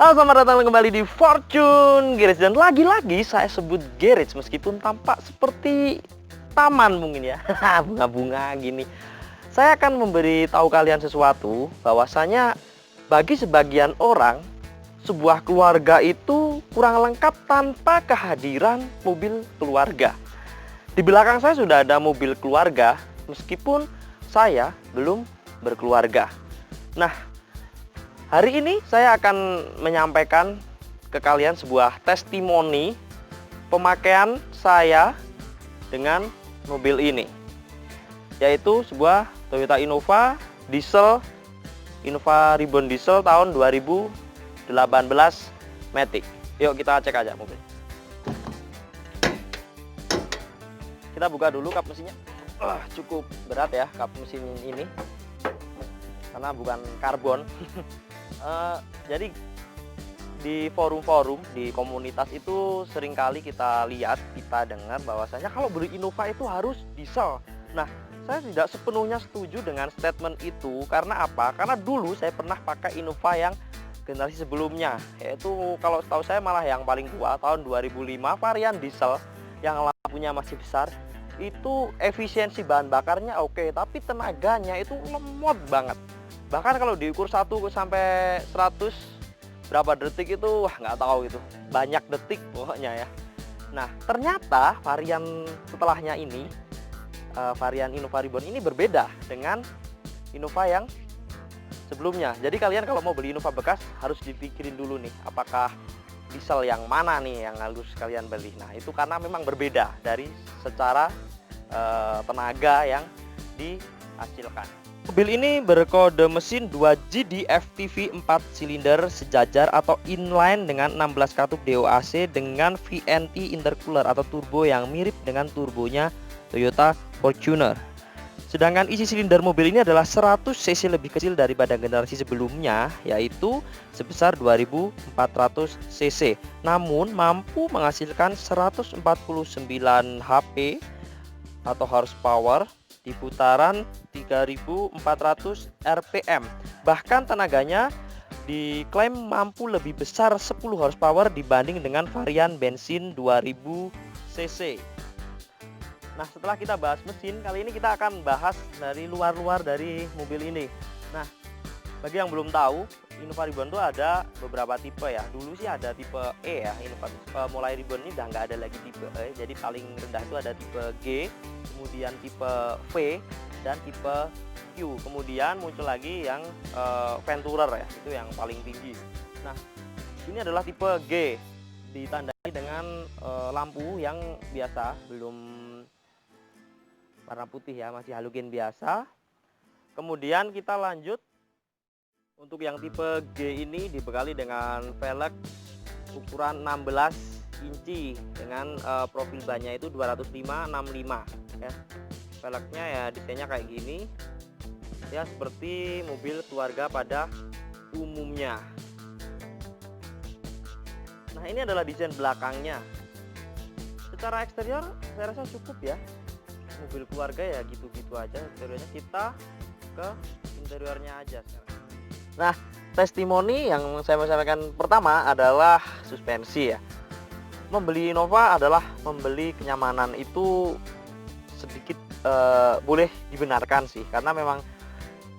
Halo, selamat datang kembali di Fortune Garage. Dan lagi-lagi saya sebut garage meskipun tampak seperti taman mungkin ya. Bunga-bunga gini. Saya akan memberi tahu kalian sesuatu bahwasanya bagi sebagian orang sebuah keluarga itu kurang lengkap tanpa kehadiran mobil keluarga. Di belakang saya sudah ada mobil keluarga meskipun saya belum berkeluarga. Nah, hari ini saya akan menyampaikan ke kalian sebuah testimoni pemakaian saya dengan mobil ini, yaitu sebuah Toyota Innova diesel, Innova Reborn diesel tahun 2018 Matic. Yuk kita cek aja mobil. Kita buka dulu kap mesinnya. Cukup berat ya kap mesin ini karena bukan karbon. Jadi di forum-forum, di komunitas itu seringkali kita lihat, kita dengar bahwasanya kalau beli Innova itu harus diesel. Nah, saya tidak sepenuhnya setuju dengan statement itu. Karena apa? Karena dulu saya pernah pakai Innova yang generasi sebelumnya, yaitu kalau setahu saya malah yang paling tua tahun 2005, varian diesel yang lampunya masih besar. Itu efisiensi bahan bakarnya oke, tapi tenaganya itu lemot banget. Bahkan kalau diukur 1 sampai 100 berapa detik itu nggak tahu, itu banyak detik pokoknya ya. Nah, ternyata varian setelahnya ini, varian Innova Reborn ini berbeda dengan Innova yang sebelumnya. Jadi kalian kalau mau beli Innova bekas harus dipikirin dulu nih, apakah diesel yang mana nih yang harus kalian beli. Nah, itu karena memang berbeda dari secara tenaga yang dihasilkan. Mobil ini berkode mesin 2JD FTV 4 silinder sejajar atau inline dengan 16 katup DOAC dengan VNT intercooler atau turbo yang mirip dengan turbonya Toyota Fortuner. Sedangkan isi silinder mobil ini adalah 100 cc lebih kecil daripada generasi sebelumnya, yaitu sebesar 2400 cc. Namun mampu menghasilkan 149 HP atau horsepower di putaran 3400 rpm. Bahkan tenaganya diklaim mampu lebih besar 10 horsepower dibanding dengan varian bensin 2000 cc. Nah, setelah kita bahas mesin, kali ini kita akan bahas dari luar-luar dari mobil ini. Nah, bagi yang belum tahu, Innova Reborn itu ada beberapa tipe ya. Dulu sih ada tipe E ya, Innova mulai Reborn ini udah nggak ada lagi tipe E. Jadi paling rendah itu ada tipe G, kemudian tipe V, dan tipe Q. Kemudian muncul lagi yang Venturer ya, itu yang paling tinggi. Nah, ini adalah tipe G, ditandai dengan lampu yang biasa, belum warna putih ya, masih halogen biasa. Kemudian kita lanjut. Untuk yang tipe G ini dibekali dengan velg ukuran 16 inci dengan profil bannya itu 205/65 ya. Velgnya ya desainnya kayak gini ya, seperti mobil keluarga pada umumnya. Nah, ini adalah desain belakangnya. Secara eksterior saya rasa cukup ya, mobil keluarga ya gitu-gitu aja eksteriornya. Kita ke interiornya aja sekarang. Nah, testimoni yang saya mau sampaikan pertama adalah suspensi ya. Membeli Innova adalah membeli kenyamanan, itu sedikit boleh dibenarkan sih, karena memang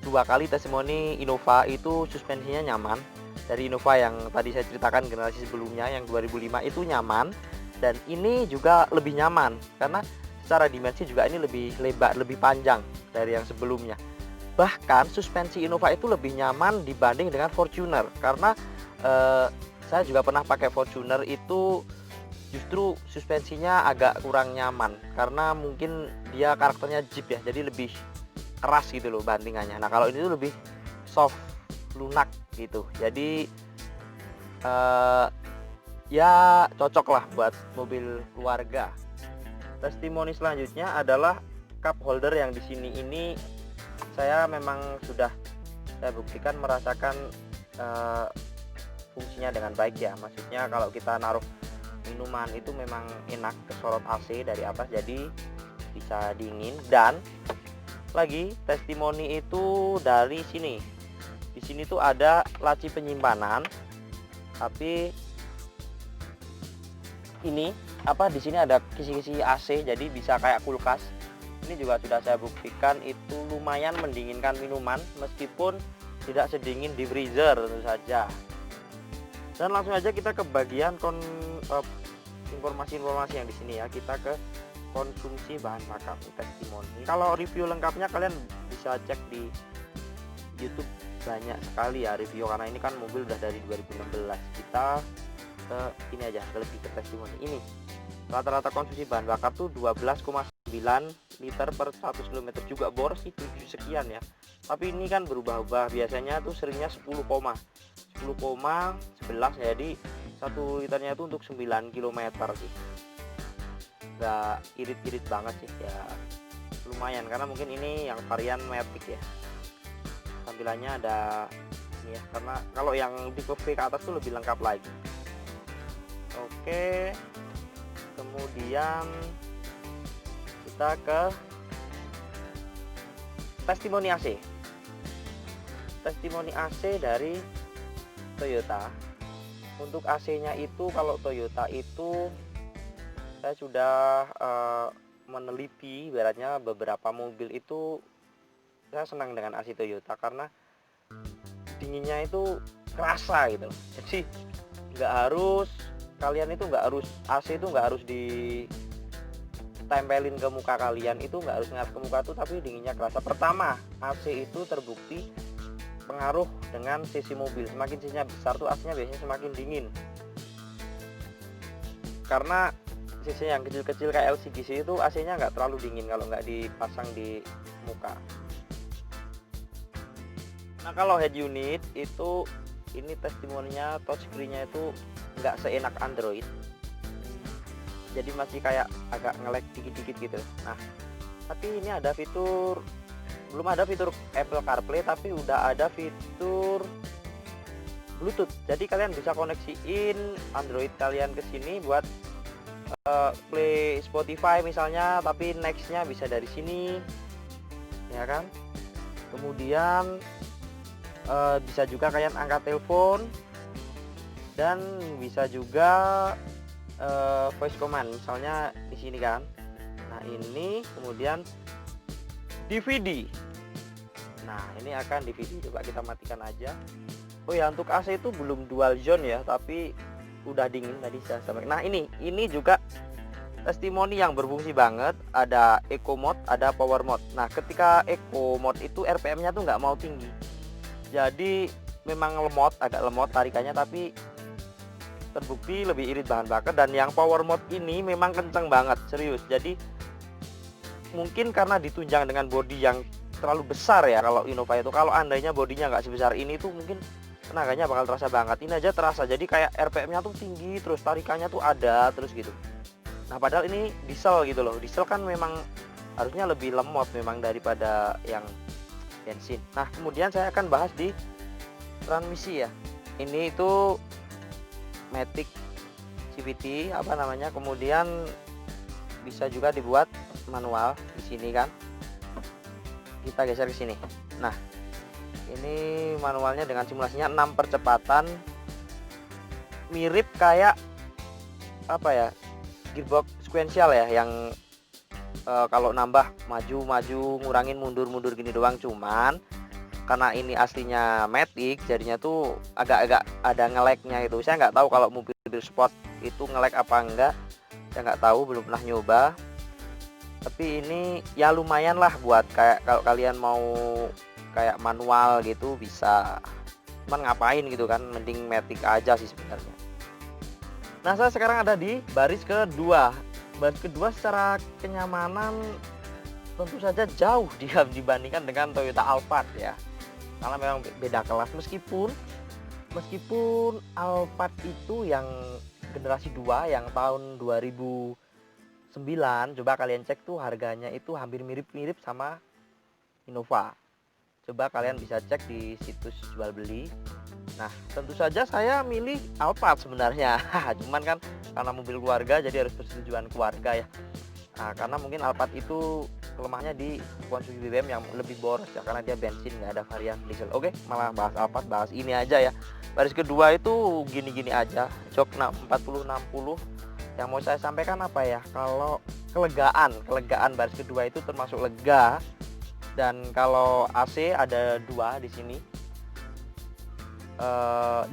2 kali testimoni Innova itu suspensinya nyaman. Dari Innova yang tadi saya ceritakan generasi sebelumnya yang 2005 itu nyaman, dan ini juga lebih nyaman karena secara dimensi juga ini lebih lebar, lebih panjang dari yang sebelumnya. Bahkan suspensi Innova itu lebih nyaman dibanding dengan Fortuner, karena saya juga pernah pakai Fortuner itu justru suspensinya agak kurang nyaman karena mungkin dia karakternya Jeep ya, jadi lebih keras gitu loh bandingannya. Nah, kalau ini tuh lebih soft, lunak gitu, jadi ya cocok lah buat mobil keluarga. Testimoni selanjutnya adalah cup holder yang di sini ini. Saya memang sudah saya buktikan merasakan fungsinya dengan baik ya. Maksudnya kalau kita naruh minuman itu memang enak, kesorot AC dari atas jadi bisa dingin. Dan lagi testimoni itu dari sini. Di sini tuh ada laci penyimpanan Tapi ini apa, di sini ada kisi-kisi AC, jadi bisa kayak kulkas. Ini juga sudah saya buktikan itu lumayan mendinginkan minuman meskipun tidak sedingin di freezer tentu saja. Dan langsung aja kita ke bagian informasi-informasi yang di sini ya. Kita ke konsumsi bahan bakar testimoni. Kalau review lengkapnya kalian bisa cek di YouTube, banyak sekali ya review, karena ini kan mobil udah dari 2016. Kita ke ini aja, lebih ke testimoni. Ini rata-rata konsumsi bahan bakar tuh 12,9 liter per 100 km, juga boros sih 7 sekian ya. Tapi ini kan berubah-ubah, biasanya tuh seringnya 10,11, jadi 1 liternya itu untuk 9 km sih. Nggak irit-irit banget sih ya, lumayan, karena mungkin ini yang varian Matic ya. Tampilannya ada ini ya, karena kalau yang tipe V ke atas tuh lebih lengkap lagi. Oke, kemudian kita ke testimoni AC. Testimoni AC dari Toyota. Untuk AC-nya itu, kalau Toyota itu saya sudah meneliti, ibaratnya beberapa mobil itu saya senang dengan AC Toyota karena dinginnya itu kerasa gitu loh. Jadi kalian itu nggak harus, AC itu nggak harus ditempelin ke muka kalian, itu nggak harus ngadep ke muka tuh, tapi dinginnya kerasa. Pertama, AC itu terbukti pengaruh dengan cc mobil. Semakin cc-nya besar tuh AC-nya biasanya semakin dingin, karena cc yang kecil-kecil kayak LCGC itu AC-nya nggak terlalu dingin kalau nggak dipasang di muka. Nah, kalau head unit itu, ini testimoninya touchscreen-nya itu nggak seenak Android, jadi masih kayak agak nge-lag dikit-dikit gitu. Nah, tapi ini ada fitur, belum ada fitur Apple CarPlay, tapi udah ada fitur Bluetooth. Jadi kalian bisa koneksiin Android kalian ke sini buat play Spotify misalnya, tapi nextnya bisa dari sini ya kan. Kemudian bisa juga kalian angkat telepon, dan bisa juga voice command misalnya di sini kan. Nah, ini kemudian DVD. Nah, ini akan DVD, coba kita matikan aja. Oh ya, untuk AC itu belum dual zone ya, tapi udah dingin tadi saya sampaikan. Nah, ini juga testimoni yang berfungsi banget. Ada Eco Mode, ada Power Mode. Nah, ketika Eco Mode itu RPM-nya tuh nggak mau tinggi, jadi memang agak lemot tarikannya, tapi terbukti lebih irit bahan bakar. Dan yang Power Mode ini memang kenceng banget, serius. Jadi mungkin karena ditunjang dengan bodi yang terlalu besar ya kalau Innova itu. Kalau andainya bodinya nggak sebesar ini tuh mungkin tenaganya bakal terasa banget. Ini aja terasa, jadi kayak RPM-nya tuh tinggi, terus tarikannya tuh ada terus gitu. Nah, padahal ini diesel gitu loh. Diesel kan memang harusnya lebih lemot memang daripada yang bensin. Nah, kemudian saya akan bahas di transmisi ya. Ini itu Matic CVT apa namanya, kemudian bisa juga dibuat manual di sini kan. Kita geser ke sini. Nah, ini manualnya dengan simulasinya 6 percepatan, mirip kayak apa ya, gearbox sequential ya, yang kalau nambah maju ngurangin mundur gini doang. Cuman karena ini aslinya Matic, jadinya tuh agak-agak ada nge-lag-nya gitu. Saya nggak tahu kalau mobil sport itu nge-lag apa enggak, saya nggak tahu, belum pernah nyoba. Tapi ini ya lumayan lah buat kayak kalau kalian mau kayak manual gitu bisa. Cuman ngapain gitu kan, mending Matic aja sih sebenarnya. Nah, saya sekarang ada di baris kedua. Baris kedua secara kenyamanan tentu saja jauh dia dibandingkan dengan Toyota Alphard ya, karena memang beda kelas. Meskipun Alphard itu yang generasi 2 yang tahun 2009, coba kalian cek tuh harganya itu hampir mirip-mirip sama Innova. Coba kalian bisa cek di situs jual beli. Nah, tentu saja saya milih Alphard sebenarnya. Cuman kan karena mobil keluarga jadi harus persetujuan keluarga ya. Nah, karena mungkin Alphard itu kelemahannya di konsumsi BBM yang lebih boros ya, karena dia bensin, nggak ada varian diesel. Oke, malah bahas Alphard, bahas ini aja ya. Baris kedua itu gini-gini aja, jok 4060. Yang mau saya sampaikan apa ya, kalau kelegaan baris kedua itu termasuk lega. Dan kalau AC ada 2 di sini.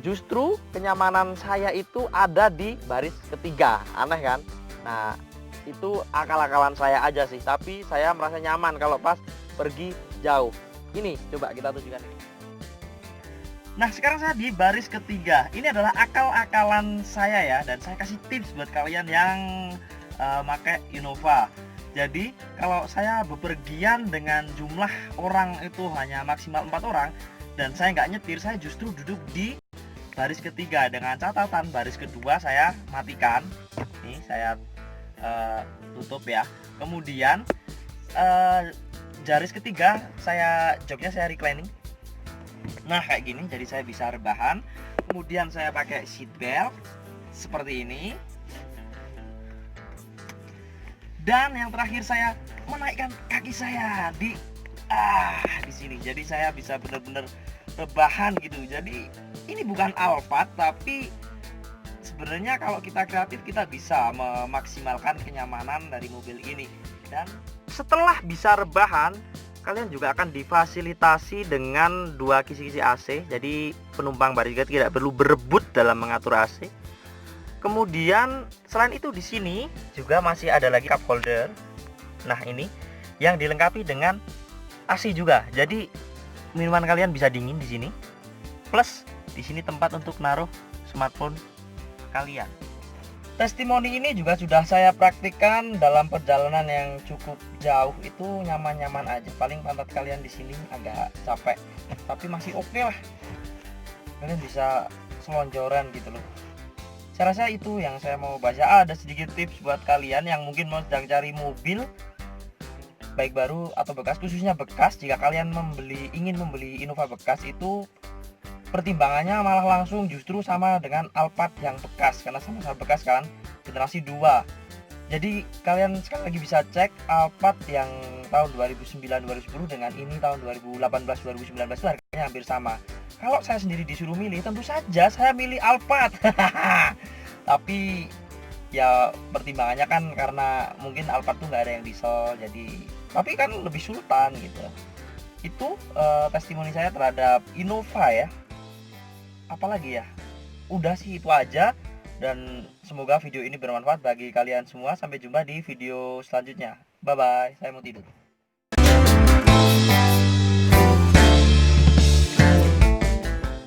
Justru kenyamanan saya itu ada di baris ketiga, aneh kan? Nah, itu akal-akalan saya aja sih, tapi saya merasa nyaman kalau pas pergi jauh. Ini coba kita tunjukkan ini. Nah, sekarang saya di baris ketiga. Ini adalah akal-akalan saya ya, dan saya kasih tips buat kalian yang pakai Innova. Jadi kalau saya bepergian dengan jumlah orang itu hanya maksimal 4 orang dan saya nggak nyetir, saya justru duduk di baris ketiga. Dengan catatan baris kedua saya matikan. Nih saya tutup ya. Kemudian baris ketiga joknya saya reclining. Nah kayak gini, jadi saya bisa rebahan. Kemudian saya pakai seat belt seperti ini. Dan yang terakhir saya menaikkan kaki saya di sini. Jadi saya bisa benar-benar rebahan gitu. Jadi ini bukan Alphard, tapi sebenarnya kalau kita kreatif kita bisa memaksimalkan kenyamanan dari mobil ini. Dan setelah bisa rebahan, kalian juga akan difasilitasi dengan 2 kisi-kisi AC. Jadi penumpang baris ketiga tidak perlu berebut dalam mengatur AC. Kemudian selain itu di sini juga masih ada lagi cup holder. Nah, ini yang dilengkapi dengan AC juga. Jadi minuman kalian bisa dingin di sini. Plus di sini tempat untuk naruh smartphone kalian. Testimoni ini juga sudah saya praktikkan dalam perjalanan yang cukup jauh, itu nyaman-nyaman aja. Paling pantat kalian di sini agak capek, tapi masih oke lah. Kalian bisa selonjoran gitu loh. Saya rasa itu yang saya mau bahas. Ada sedikit tips buat kalian yang mungkin mau sedang cari mobil baik baru atau bekas, khususnya bekas. Jika kalian ingin membeli Innova bekas, itu pertimbangannya malah langsung justru sama dengan Alphard yang bekas, karena sama-sama bekas kan, generasi 2. Jadi kalian sekali lagi bisa cek Alphard yang tahun 2009-2010 dengan ini tahun 2018-2019 itu harganya hampir sama. Kalau saya sendiri disuruh milih, tentu saja saya milih Alphard. Tapi ya pertimbangannya kan karena mungkin Alphard tuh nggak ada yang diesel, jadi tapi kan lebih sultan gitu. Itu testimoni saya terhadap Innova ya. Apalagi ya, udah sih itu aja, dan semoga video ini bermanfaat bagi kalian semua. Sampai jumpa di video selanjutnya. Bye bye, saya mau tidur.